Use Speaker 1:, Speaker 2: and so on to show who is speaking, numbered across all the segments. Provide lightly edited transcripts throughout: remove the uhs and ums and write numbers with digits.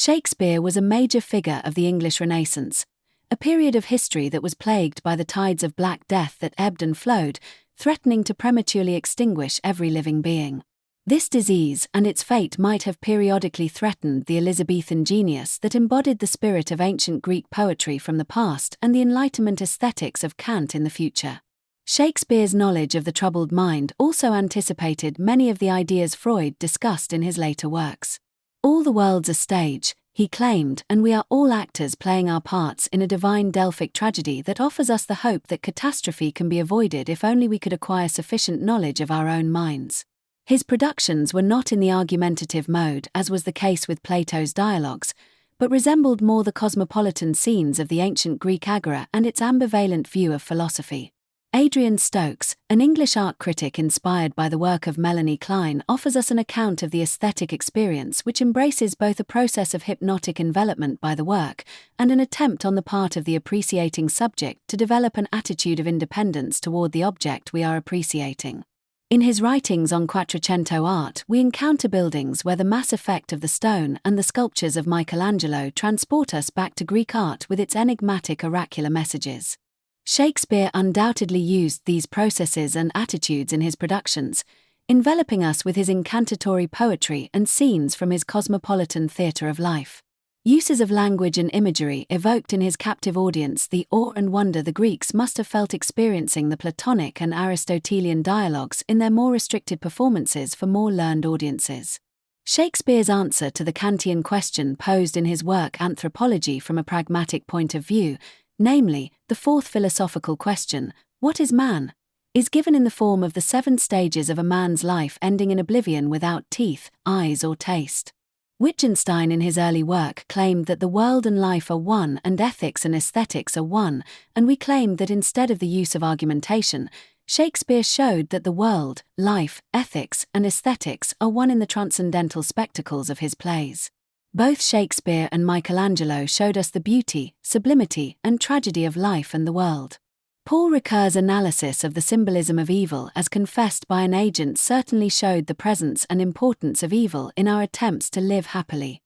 Speaker 1: Shakespeare was a major figure of the English Renaissance, a period of history that was plagued by the tides of Black Death that ebbed and flowed, threatening to prematurely extinguish every living being. This disease and its fate might have periodically threatened the Elizabethan genius that embodied the spirit of ancient Greek poetry from the past and the Enlightenment aesthetics of Kant in the future. Shakespeare's knowledge of the troubled mind also anticipated many of the ideas Freud discussed in his later works. All the world's a stage, he claimed, and we are all actors playing our parts in a divine Delphic tragedy that offers us the hope that catastrophe can be avoided if only we could acquire sufficient knowledge of our own minds. His productions were not in the argumentative mode, as was the case with Plato's dialogues, but resembled more the cosmopolitan scenes of the ancient Greek agora and its ambivalent view of philosophy. Adrian Stokes, an English art critic inspired by the work of Melanie Klein, offers us an account of the aesthetic experience which embraces both a process of hypnotic envelopment by the work and an attempt on the part of the appreciating subject to develop an attitude of independence toward the object we are appreciating. In his writings on Quattrocento art, we encounter buildings where the mass effect of the stone and the sculptures of Michelangelo transport us back to Greek art with its enigmatic oracular messages. Shakespeare undoubtedly used these processes and attitudes in his productions, enveloping us with his incantatory poetry and scenes from his cosmopolitan theatre of life. Uses of language and imagery evoked in his captive audience the awe and wonder the Greeks must have felt experiencing the Platonic and Aristotelian dialogues in their more restricted performances for more learned audiences. Shakespeare's answer to the Kantian question posed in his work Anthropology from a pragmatic point of view, namely, the fourth philosophical question, what is man?, is given in the form of the 7 stages of a man's life ending in oblivion without teeth, eyes or taste. Wittgenstein in his early work claimed that the world and life are one and ethics and aesthetics are one, and we claimed that instead of the use of argumentation, Shakespeare showed that the world, life, ethics and aesthetics are one in the transcendental spectacles of his plays. Both Shakespeare and Michelangelo showed us the beauty, sublimity, and tragedy of life and the world. Paul Ricoeur's analysis of the symbolism of evil as confessed by an agent certainly showed the presence and importance of evil in our attempts to live happily.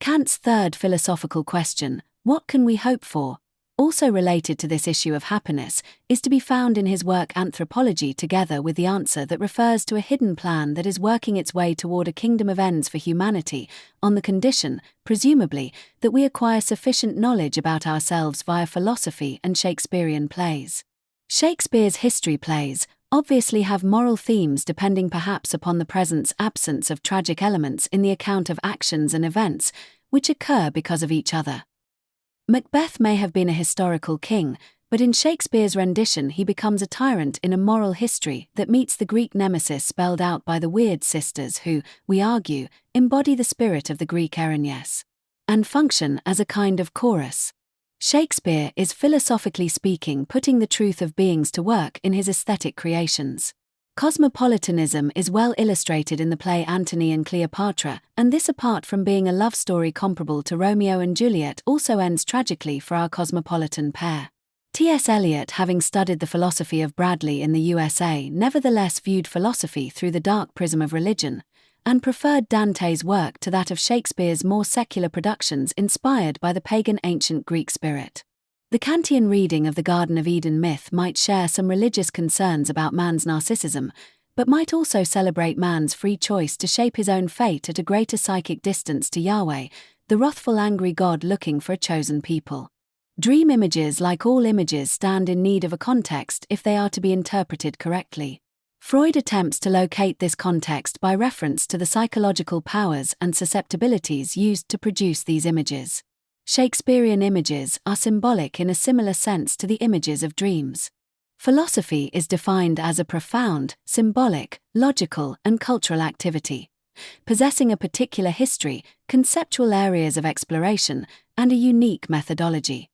Speaker 1: Kant's third philosophical question, what can we hope for?, also related to this issue of happiness, is to be found in his work Anthropology together with the answer that refers to a hidden plan that is working its way toward a kingdom of ends for humanity, on the condition, presumably, that we acquire sufficient knowledge about ourselves via philosophy and Shakespearean plays. Shakespeare's history plays obviously have moral themes depending perhaps upon the presence-absence of tragic elements in the account of actions and events, which occur because of each other. Macbeth may have been a historical king, but in Shakespeare's rendition he becomes a tyrant in a moral history that meets the Greek nemesis spelled out by the Weird Sisters who, we argue, embody the spirit of the Greek Erinyes, and function as a kind of chorus. Shakespeare is philosophically speaking putting the truth of beings to work in his aesthetic creations. Cosmopolitanism is well illustrated in the play Antony and Cleopatra, and this apart from being a love story comparable to Romeo and Juliet also ends tragically for our cosmopolitan pair. T.S. Eliot, having studied the philosophy of Bradley in the USA, nevertheless viewed philosophy through the dark prism of religion, and preferred Dante's work to that of Shakespeare's more secular productions inspired by the pagan ancient Greek spirit. The Kantian reading of the Garden of Eden myth might share some religious concerns about man's narcissism, but might also celebrate man's free choice to shape his own fate at a greater psychic distance to Yahweh, the wrathful angry God looking for a chosen people. Dream images, like all images, stand in need of a context if they are to be interpreted correctly. Freud attempts to locate this context by reference to the psychological powers and susceptibilities used to produce these images. Shakespearean images are symbolic in a similar sense to the images of dreams. Philosophy is defined as a profound, symbolic, logical, and cultural activity, possessing a particular history, conceptual areas of exploration, and a unique methodology.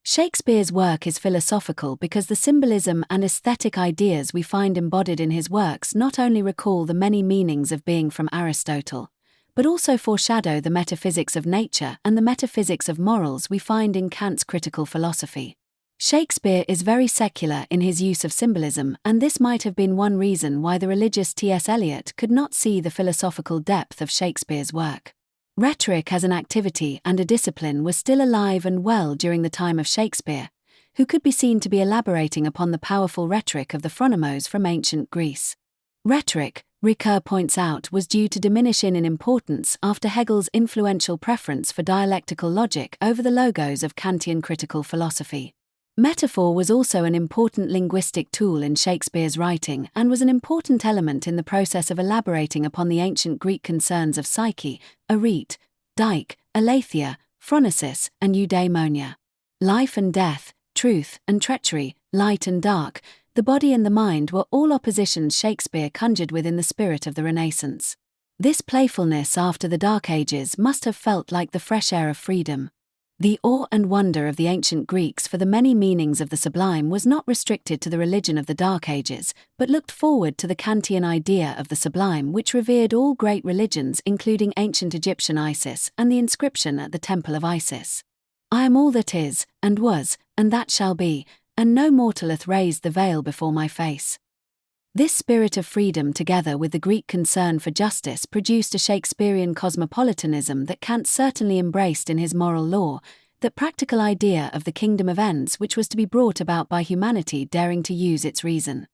Speaker 1: Shakespeare's work is philosophical because the symbolism and aesthetic ideas we find embodied in his works not only recall the many meanings of being from Aristotle, but also foreshadow the metaphysics of nature and the metaphysics of morals we find in Kant's critical philosophy. Shakespeare is very secular in his use of symbolism, and this might have been one reason why the religious T.S. Eliot could not see the philosophical depth of Shakespeare's work. Rhetoric as an activity and a discipline was still alive and well during the time of Shakespeare, who could be seen to be elaborating upon the powerful rhetoric of the phronimos from ancient Greece. Rhetoric, Ricoeur points out, was due to diminish in importance after Hegel's influential preference for dialectical logic over the logos of Kantian critical philosophy. Metaphor was also an important linguistic tool in Shakespeare's writing and was an important element in the process of elaborating upon the ancient Greek concerns of psyche, arete, dike, aletheia, phronesis, and eudaimonia. Life and death, truth and treachery, light and dark, the body and the mind were all oppositions Shakespeare conjured with in the spirit of the Renaissance. This playfulness after the Dark Ages must have felt like the fresh air of freedom. The awe and wonder of the ancient Greeks for the many meanings of the sublime was not restricted to the religion of the Dark Ages, but looked forward to the Kantian idea of the sublime, which revered all great religions including ancient Egyptian Isis and the inscription at the Temple of Isis. I am all that is, and was, and that shall be, and no mortal hath raised the veil before my face. This spirit of freedom together with the Greek concern for justice produced a Shakespearean cosmopolitanism that Kant certainly embraced in his moral law, that practical idea of the kingdom of ends which was to be brought about by humanity daring to use its reason.